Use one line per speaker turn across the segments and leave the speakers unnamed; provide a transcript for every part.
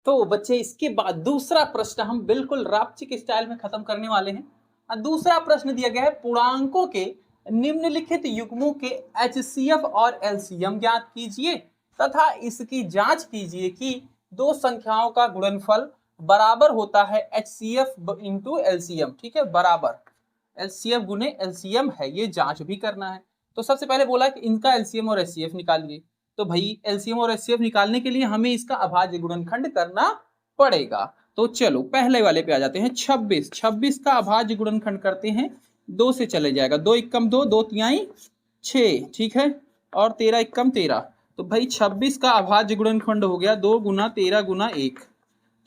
तो बच्चे इसके बाद दूसरा प्रश्न हम बिल्कुल रापचिक स्टाइल में खत्म करने वाले हैं। दूसरा प्रश्न दिया गया है, पूर्णांकों के निम्नलिखित युग्मों के HCF और LCM ज्ञात कीजिए तथा इसकी जांच कीजिए कि दो संख्याओं का गुणनफल बराबर होता है HCF इंटू LCM। ठीक है, बराबर LCF गुने LCM है, ये जांच भी करना है। तो सबसे पहले बोला कि इनका LCM और HCF निकालिए। तो भाई LCM और HCF निकालने के लिए हमें इसका अभाज्य गुणनखंड करना पड़ेगा। तो चलो पहले वाले पे आ जाते हैं। 26 का अभाज्य गुणनखंड करते हैं। 2 से चले जाएगा, 2 एकम 2, 2 तिहाई 6, ठीक है, और 13 एकम 13। तो भाई 26 का अभाज्य गुणनखंड हो गया 2 गुना 13 गुना 1।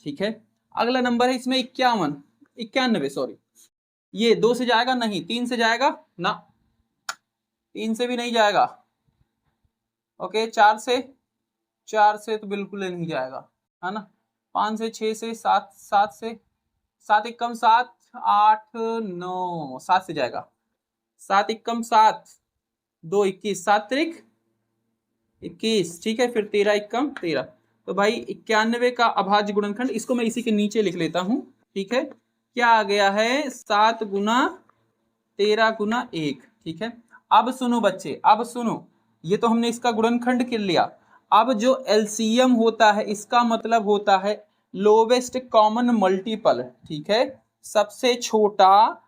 ठीक है, अगला नंबर है इसमें 91, सॉरी, ये 2 से जाएगा नहीं, 3 से जाएगा ना, 3 से भी नहीं जाएगा। ओके, 4 से तो बिल्कुल नहीं जाएगा, है ना। 5 से, 6 से, 7 से, 7 एकम 7, 8 9, 7 से जाएगा, 7 एकम 7, 2 21, 7 त्रिक 21, ठीक है, फिर 13 एकम 13। तो भाई 91 का अभाज्य गुणनखंड, इसको मैं इसी के नीचे लिख लेता हूं। ठीक है, क्या आ गया है, 7 गुना 13 गुना 1। ठीक है, अब सुनो बच्चे, अब सुनो, ये तो हमने इसका गुणनखंड कर लिया। अब जो LCM होता है इसका मतलब होता है लोवेस्ट कॉमन मल्टीपल। ठीक है, सबसे छोटा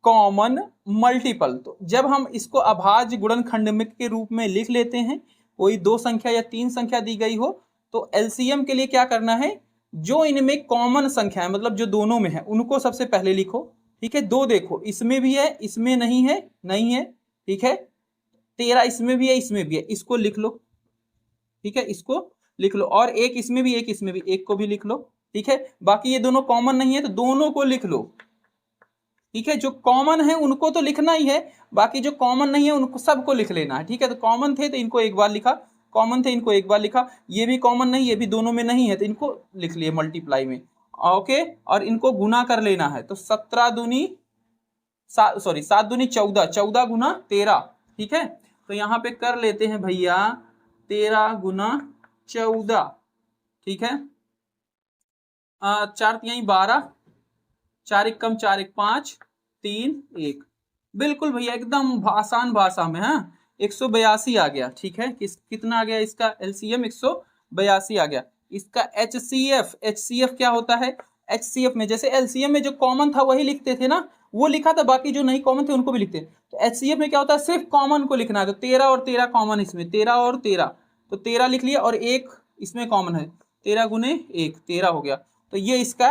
कॉमन मल्टीपल। तो जब हम इसको अभाज्य गुणनखंड में के रूप में लिख लेते हैं, कोई 2 संख्या या 3 संख्या दी गई हो, तो LCM के लिए क्या करना है, जो इनमें कॉमन संख्या है, मतलब जो दोनों में है, उनको सबसे पहले लिखो। ठीक है, 2 देखो, इसमें भी है, इसमें नहीं है, नहीं है। ठीक है, 13 इसमें भी है, इसमें भी है, इसको लिख लो। ठीक है, इसको लिख लो, और 1 इसमें भी, 1 इसमें भी, 1 को भी लिख लो। ठीक है, बाकी ये दोनों कॉमन नहीं है तो दोनों को लिख लो। ठीक है, जो कॉमन है उनको तो लिखना ही है, बाकी जो कॉमन नहीं है उनको सबको लिख लेना है। ठीक है, तो कॉमन थे तो इनको एक बार लिखा, कॉमन थे इनको एक बार लिखा, ये भी कॉमन नहीं, ये भी दोनों में नहीं है तो इनको लिख लिए मल्टीप्लाई में। ओके, और इनको गुना कर लेना है, तो 17 दूनी 7 दूनी 14, 14 गुना 13। ठीक है, तो यहाँ पे कर लेते हैं भैया 13 गुना 14। ठीक है, 4 तिहाई 12, 4 एकम 4 एक 5, 3 1। बिल्कुल भैया, एकदम आसान भाषा में। हाँ, 182 आ गया। ठीक है, कितना आ गया इसका LCM, 182 आ गया। इसका HCF क्या होता है, HCF में जैसे LCM में जो कॉमन था वही लिखते थे ना, वो लिखा था, बाकी जो नहीं कॉमन थे उनको भी लिखते। तो HCF में क्या होता है, सिर्फ कॉमन को लिखना है। तो 13 और 13 कॉमन, इसमें 13 और 13, तो 13 लिख लिया, और 1 इसमें कॉमन है, 13 गुने 1 13 हो गया। तो ये इसका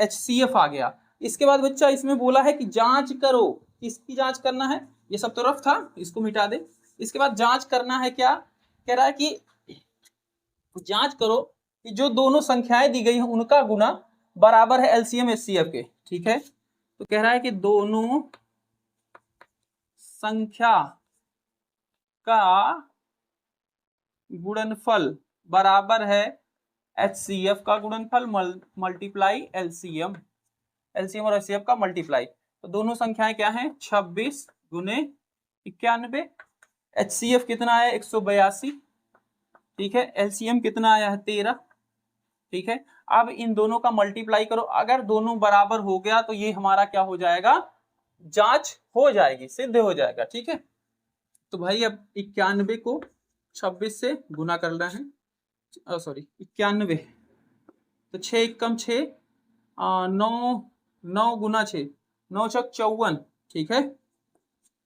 HCF आ गया। इसके बाद बच्चा इसमें बोला है कि जांच करो, किसकी जांच करना है, ये सब तो रफ था, इसको मिटा दे। इसके बाद जांच करना है, क्या कह रहा है कि जांच करो कि जो दोनों संख्याएं दी गई हैं उनका गुना बराबर है LCM HCF के। ठीक है, तो कह रहा है कि दोनों संख्या का गुणनफल बराबर है HCF का गुणनफल मल्टीप्लाई LCM, LCM और HCF का मल्टीप्लाई। तो दोनों संख्याएं क्या हैं, 26 गुने 91। HCF कितना है, 182। ठीक है, LCM कितना आया है, 13। ठीक है, अब इन दोनों का मल्टीप्लाई करो, अगर दोनों बराबर हो गया तो ये हमारा क्या हो जाएगा, जांच हो जाएगी, सिद्ध हो जाएगा। ठीक है, तो भाई अब 91 को 26 से गुना करना है, सॉरी 91, तो 6 एकम 6, 9 9 गुना 6, 9 छक 54। ठीक है,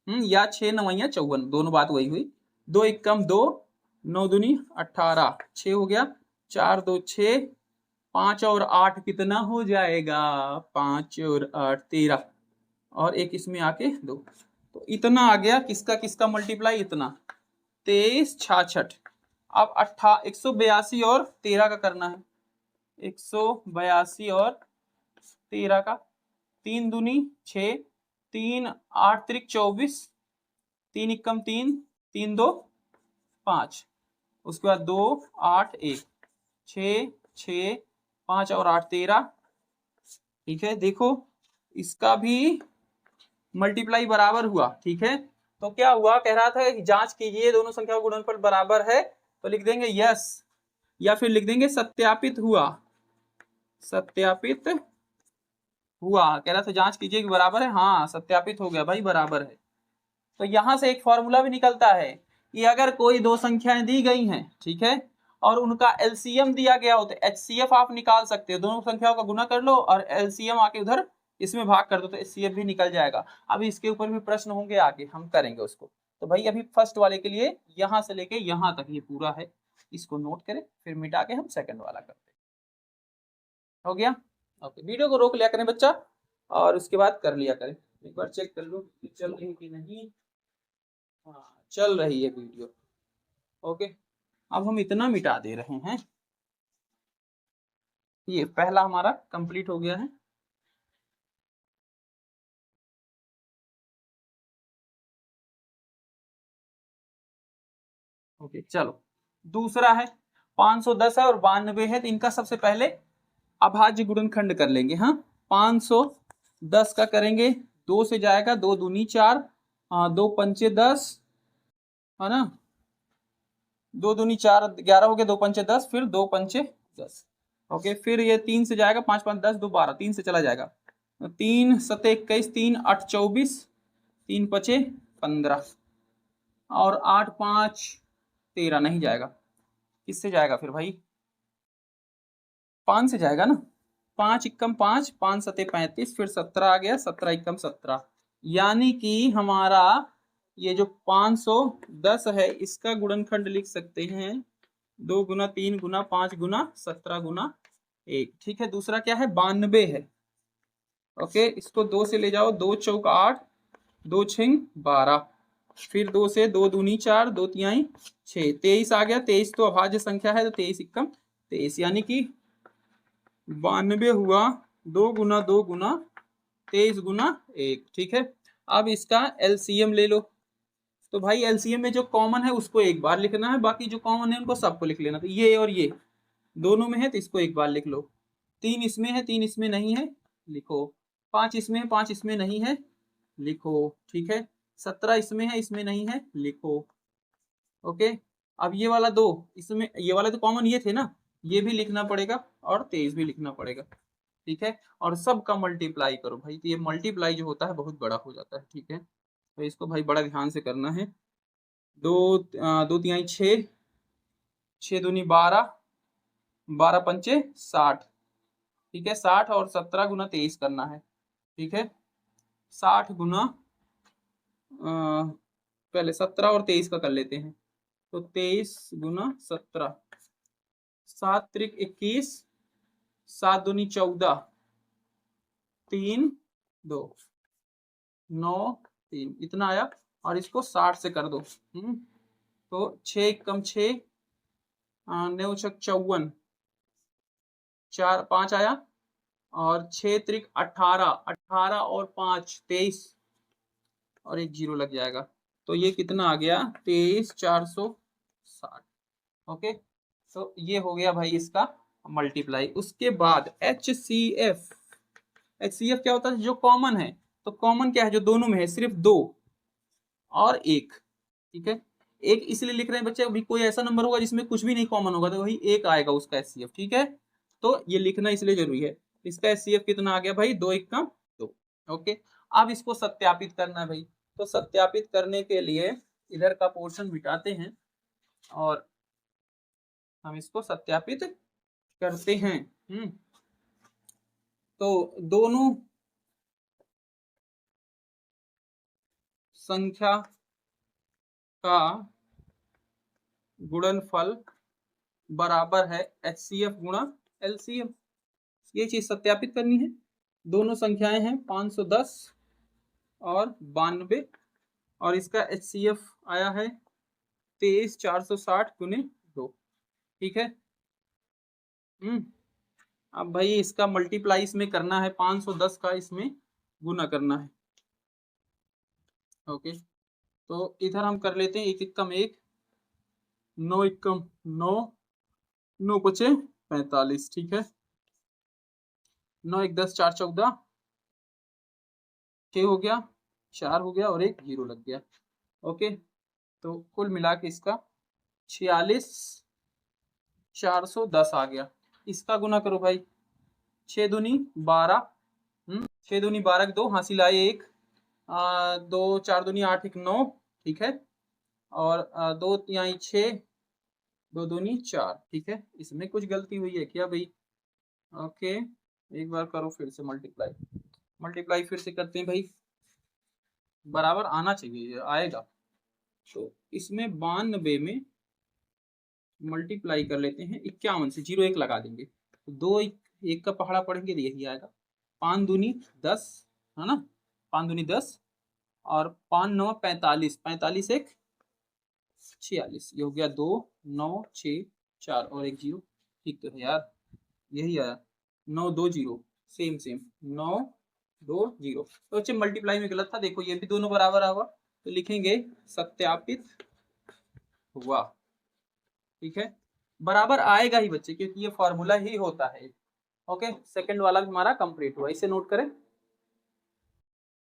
या 6 9 54, दोनों बात वही हुई। 2 एकम 2, 9 दूनी 18, 6 हो गया, 4 2 6, 5 और 8 कितना हो जाएगा, 5 और 8 13, और एक इसमें आके 2, तो इतना आ गया। किसका किसका मल्टीप्लाई, इतना 23 66। अब 182 और 13 का करना है, 182 और 13 का, 3 दूनी 6, 3 8 त्रिक 24, 3 एकम 3, 3 2 5, उसके बाद 2 8 1, 6 6 5 और 8 13। ठीक है, देखो इसका भी मल्टीप्लाई बराबर हुआ। ठीक है, तो क्या हुआ, कह रहा था कि जांच कीजिए दोनों संख्याओं का गुणनफल बराबर है, तो लिख देंगे यस, या फिर लिख देंगे सत्यापित हुआ। सत्यापित हुआ, कह रहा था जांच कीजिए कि बराबर है। हाँ सत्यापित हो गया भाई, बराबर है। तो यहां से एक फॉर्मूला भी निकलता है कि अगर कोई दो संख्याएं दी गई हैं, ठीक है, और उनका एलसीएम दिया गया हो तो एचसीएफ आप निकाल सकते हो। दोनों संख्याओं का गुना कर लो और एलसीएम आके उधर इसमें भाग कर दो तो एचसीएफ भी निकल जाएगा। अभी इसके ऊपर भी प्रश्न होंगे आगे, हम करेंगे उसको। तो भाई अभी फर्स्ट वाले के लिए यहां से लेके यहां तक ये पूरा है, इसको नोट करें, फिर मिटा के हम सेकंड वाला करते हैं। हो गया? ओके, वीडियो को रोक लिया करें बच्चा और उसके बाद कर लिया करें। एक बार चेक कर लो कि चल रही कि नहीं। हाँ चल रही है वीडियो। ओके, अब हम इतना मिटा दे रहे हैं। ये पहला हमारा कंप्लीट हो गया है। ओके चलो, दूसरा है 510 है और 92 है, तो इनका सबसे पहले अभाज्य गुणनखंड कर लेंगे। हाँ 510 का करेंगे, 2 से जाएगा, 2 दूनी 4, 2 पंचे 10, है ना, 2 दूनी 4 11 हो गया, 2 पंचे 10, फिर 2 पंचे 10। ओके, फिर ये 3 से जाएगा, 5 5 10, 2 12, 3 से चला जाएगा, 3 7 21, 3 8 24, 3 पचे 15 और 8 5 13, नहीं जाएगा। किससे जाएगा फिर भाई? 5 से जाएगा ना, 5 इक्कम 5, 5 सते 35, फिर 17 आ गया, 17 इक्कम 17, यानी कि हमारा ये जो 510 है इसका गुणनखंड लिख सकते हैं 2 गुना 3 गुना 5 गुना 17 गुना 1। ठीक है, दूसरा क्या है? 92 है। ओके, इसको 2 से ले जाओ, 2 चौक 8, 2 छिंग 12, फिर 2 से 2 दूनी 4, 2 तिहाई 6, 23 आ गया। 23 तो अभाज्य संख्या है तो 23 इक्कम 23, यानी कि 92 हुआ 2 गुना 2 गुना 23 गुना 1। ठीक है, अब इसका एलसीएम ले लो। तो भाई एलसीएम में जो कॉमन है उसको एक बार लिखना है, बाकी जो कॉमन है उनको सबको लिख लेना। तो ये और ये दोनों में है तो इसको एक बार लिख लो। 3 इसमें है, 3 इसमें नहीं है, लिखो। 5 इसमें है, 5 इसमें नहीं है, लिखो। ठीक है, 17 इसमें है, इसमें नहीं है, लिखो। ओके, अब ये वाला 2 इसमें, ये वाले तो कॉमन ये थे ना, ये भी लिखना पड़ेगा और 23 भी लिखना पड़ेगा। ठीक है, और सबका मल्टीप्लाई करो भाई, तो ये मल्टीप्लाई जो होता है बहुत बड़ा हो जाता है। ठीक है, तो इसको भाई बड़ा ध्यान से करना है। 2 तिहाई 6, 6 दूनी 12, 12 पंचे 60। ठीक है, 60 और 17 गुना 23 करना है। ठीक है, 60 गुना पहले 17 और 23 का कर लेते हैं, तो 23 गुना 17, 7 त्रिक 21, 7 दूनी 14, 3 2 9 3, इतना आया। और इसको 60 से कर दो। तो 6 कम 6, 9 छक 54, 4 5 आया, और 6 त्रिक 18, 18 और 5 23, और एक जीरो लग जाएगा। तो ये कितना आ गया? 23,460। ओके, तो ये हो गया भाई इसका मल्टीप्लाई। उसके बाद HCF, HCF क्या होता है? जो कॉमन है, तो कॉमन क्या है जो दोनों में है? सिर्फ 2 और 1। ठीक है, एक इसलिए लिख रहे हैं बच्चे, अभी कोई ऐसा नंबर होगा जिसमें कुछ भी नहीं कॉमन होगा तो वही 1 आएगा उसका HCF। ठीक है, तो ये लिखना इसलिए जरूरी है। इसका HCF कितना आ गया भाई? 2 1 का 2। ओके, अब इसको सत्यापित करना है भाई। तो सत्यापित करने के लिए इधर का पोर्शन मिटाते हैं और हम इसको सत्यापित करते हैं। तो दोनों संख्या का गुणनफल बराबर है HCF गुणा LCM। ये चीज सत्यापित करनी है। दोनों संख्याएं हैं 510 और 92, और इसका HCF आया है 23,460 गुने 2। ठीक है, अब भाई इसका मल्टीप्लाई इसमें करना है, 510 का इसमें गुना करना है। ओके, तो इधर हम कर लेते हैं 1 इक्कम 1, 9 इक्कम 9, 9 पचे 45। ठीक है, 9 1 10, 4 14, 6 हो गया, 4 हो गया और एक जीरो लग गया। ओके, तो कुल मिला के इसका 46,410 आ गया। इसका गुना करो भाई, 6 दूनी 12, 6 दूनी 12 2 हासिल आए 1, 2 4 दूनी 8 1 9, ठीक है, और 2 यहाँ 6, 2 दूनी 4, ठीक है। इसमें कुछ गलती हुई है क्या भाई? ओके, एक बार करो फिर से मल्टीप्लाई फिर से करते हैं भाई, बराबर आना चाहिए, आएगा। तो इसमें 92 में मल्टीप्लाई कर लेते हैं 51 से, 0 1 लगा देंगे, तो 2 1 का पहाड़ा पढ़ेंगे तो यही आएगा। 5 दूनी 10, है ना, 5 दूनी 10 और 5 9 45, 45 1 46, ये हो गया 2 9 6 4 और 1 0, ठीक तो है यार, यही आया 9 2 0, सेम 9 2 0। तो बच्चे मल्टीप्लाई में गलत था, देखो ये भी दोनों बराबर आवा, तो लिखेंगे सत्यापित हुआ, ठीक है, बराबर आएगा ही बच्चे, क्योंकि ये फॉर्मूला ही होता है। ओके, सेकंड वाला भी हमारा कंप्लीट हुआ, इसे नोट करें।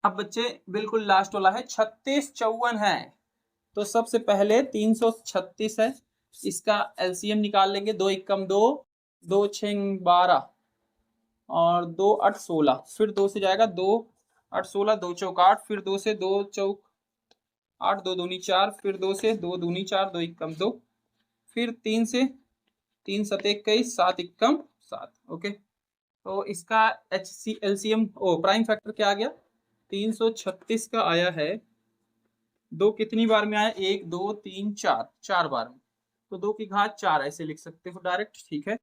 अब बच्चे बिल्कुल लास्ट वाला है 36 54 है, तो सबसे पहले 336 है, इसका एलसीएम निकाल लेंगे, 2 1 2, 2 6 12 और 2 8 16, फिर 2 से जाएगा 2 8 16, 2 चौक 8, फिर 2 से 2 चौक 8, 2 दूनी 4, फिर 2 से 2 दूनी 4, 2 1 2, फिर 3 से 3 7 21, 7 1 7। ओके, तो इसका एलसीएम प्राइम फैक्टर क्या आ गया? 336 का आया है, 2 कितनी बार में आया? 1 2 3 4, 4 बार में, तो 2 की घात 4 ऐसे लिख सकते हो डायरेक्ट, ठीक है।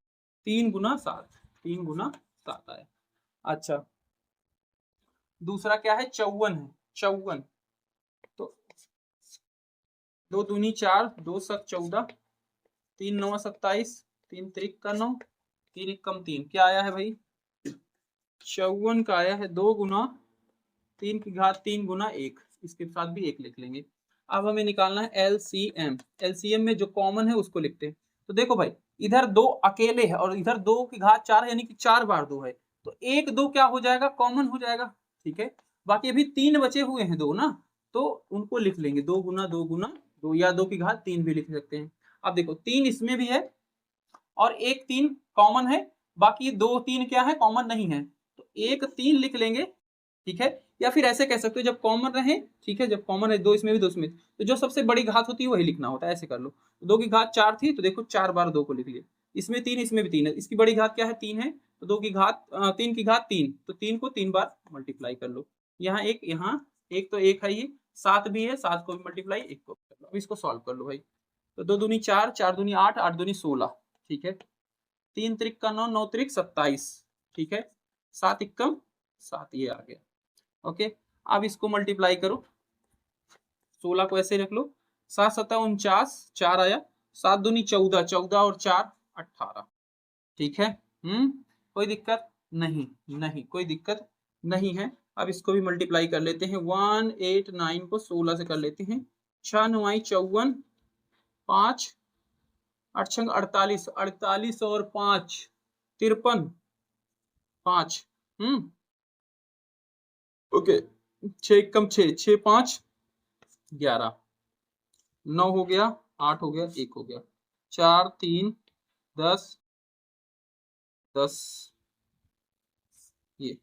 3 गुना 7, 3 गुना 7 आया। अच्छा, दूसरा क्या है? 54 है, 54, तो 2 दूनी 4, 2 7 14, 3 9 27, 3 3 का 9, 3 1 3, क्या आया है भाई? 54 का आया है 2 गुना 3 की घात 3 गुना 1, इसके साथ भी 1 लिख लेंगे। अब हमें निकालना है एलसीएम, एलसीएम में जो कॉमन है उसको लिखते हैं। तो देखो भाई, इधर 2 अकेले है और इधर 2 की घात 4 है, यानी कि 4 बार 2 है, तो 1 2 क्या हो जाएगा? कॉमन हो जाएगा, ठीक है। बाकी अभी 3 बचे हुए हैं 2 ना, तो उनको लिख लेंगे 2 गुना 2 गुना 2, या 2 की घात 3 भी लिख सकते हैं। अब देखो 3 इसमें भी है और 1 3 कॉमन है, बाकी 2 3 क्या है? कॉमन नहीं है, तो 1 3 लिख लेंगे, ठीक है। या फिर ऐसे कह सकते हो, जब कॉमन रहे, ठीक है, जब कॉमन है 2 इसमें भी 2 इसमें, तो जो सबसे बड़ी घात होती है वही लिखना होता है, ऐसे कर लो। 2 की घात 4 थी, तो देखो 4 बार 2 को लिख लिया, इसमें 3 इसमें भी 3 है, इसकी बड़ी घात क्या है? 3 है, तो 2 की घात 3 की घात 3, तो 3 को 3 बार मल्टीप्लाई कर लो, यहाँ एक तो 1 है, ये 7 भी है, 7 को भी मल्टीप्लाई 1 को कर लो। अब इसको सॉल्व कर लो भाई, तो 2 दूनी 4, 4 दूनी 8, 8 दूनी 16, ठीक है, 3 त्रिक का 9, 9 त्रिक 27, ठीक है, 7 1 7, ये आ गया। ओके, अब इसको मल्टीप्लाई करो, 16 को ऐसे रख लो, 7 7 49, 4 आया, 7 दूनी 14, 14 और 4 18, ठीक है। कोई दिक्कत नहीं, नहीं कोई दिक्कत नहीं है। अब इसको भी मल्टीप्लाई कर लेते हैं, 189 को 16 से कर लेते हैं, 6 9 54, 5 8 6 48, 48 और 5 53, 5, ओके, 6 1 6, 6 5 11, 9 हो गया, 8 हो गया, 1 हो गया, 4 3 10 10, ये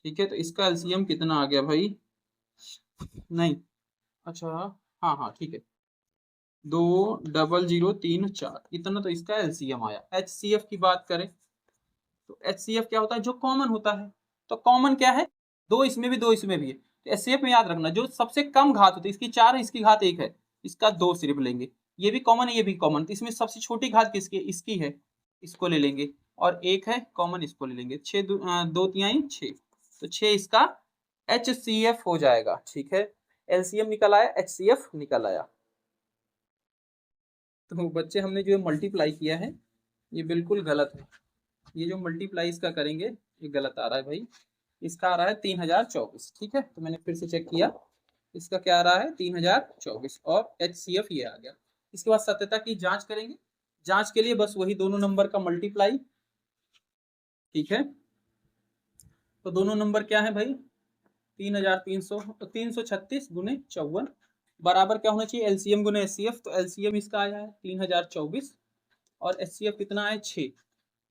ठीक है। तो इसका एलसीएम कितना आ गया भाई? नहीं, अच्छा, हाँ हाँ ठीक है, 2 0 0 3 4, इतना तो इसका एलसीएम आया। एचसीएफ की बात करें तो एचसीएफ क्या होता है? जो कॉमन होता है, तो कॉमन क्या है? 2 इसमें भी 2 इसमें भी है, तो एचसीएफ में याद रखना, जो सबसे कम घात होती है, इसकी 4 है, इसकी घात 1 है, इसका 2 सिर्फ लेंगे, ये भी कॉमन है, ये भी कॉमन, तो इसमें सबसे छोटी घात किसकी? इसकी है, इसको ले लेंगे, और 1 है कॉमन, इसको ले लेंगे। 6 2 तिहाई 6, तो 6 इसका एचसीएफ हो जाएगा, ठीक है। एलसीएम निकल आया, एचसीएफ निकल आया। तो बच्चे हमने जो मल्टीप्लाई किया है ये बिल्कुल गलत है, ये जो मल्टीप्लाई इसका करेंगे ये गलत आ रहा है भाई, इसका आ रहा है 3024, ठीक है। तो मैंने फिर से चेक किया, इसका क्या आ रहा है? 3024, और एचसीएफ ये आ गया। इसके बाद सत्यता की जांच करेंगे, जांच के लिए बस वही दोनों नंबर का मल्टीप्लाई, ठीक है। तो दोनों नंबर क्या है भाई? 336 गुने 54 बराबर क्या होना चाहिए? एलसीएम गुने एचसीएफ, तो एलसीएम इसका आया है 3024 और एचसीएफ कितना है? 6,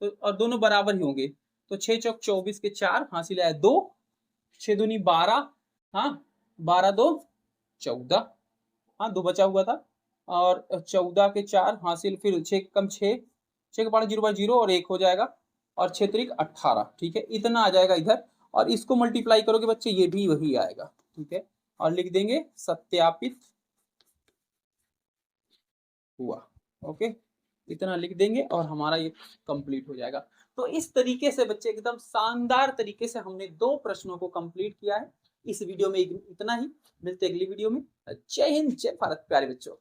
तो और दोनों बराबर ही होंगे, तो 6 चौक 24 के 4 हासिल है 2, 6 दूनी 12, हाँ 12 2 14, हाँ 2 बचा हुआ था, और 14 के 4 हासिल, फिर 6 कम 6, 6 के 12 0 बार 0 और 1 हो जाएगा, और 6 त्रिक 18, ठीक है, इतना आ जाएगा इधर। और इसको मल्टीप्लाई करोगे बच्चे ये भी वही आएगा, ठीक है, और लिख देंगे सत्यापित हुआ। ओके, इतना लिख देंगे और हमारा ये कंप्लीट हो जाएगा। तो इस तरीके से बच्चे एकदम शानदार तरीके से हमने 2 प्रश्नों को कंप्लीट किया है। इस वीडियो में इतना ही, मिलते अगली वीडियो में। जय हिंद, जय भारत प्यारे बच्चों।